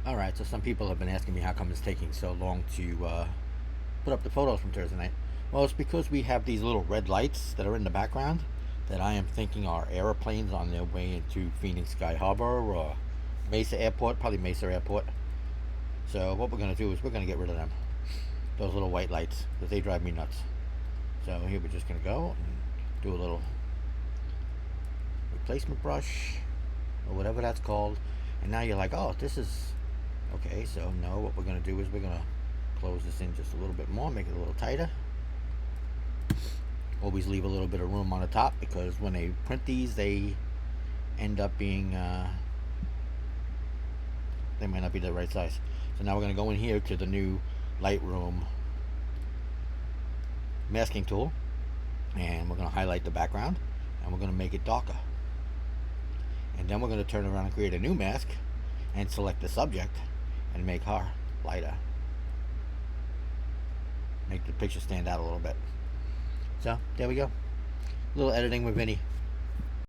Alright, so some people have been asking me how come it's taking so long to put up the photos from Thursday night. Well, it's because we have these little red lights that are in the background that I am thinking are airplanes on their way into Phoenix Sky Harbor or Mesa Airport, probably Mesa Airport. So what we're going to do is we're going to get rid of them, those little white lights, because they drive me nuts. So here we're just going to go and do a little replacement brush or whatever that's called. And now you're like, oh, this is okay. So no, what we're going to do is we're going to close this in just a little bit more, make it a little tighter. Always leave a little bit of room on the top, because when they print these, they end up being they might not be the right size. So now we're going to go in here to the new Lightroom masking tool, and we're going to highlight the background, and we're going to make it darker. And then we're going to turn around and create a new mask and select the subject and make her lighter. Make the picture stand out a little bit. So there we go. A little editing with Vinny.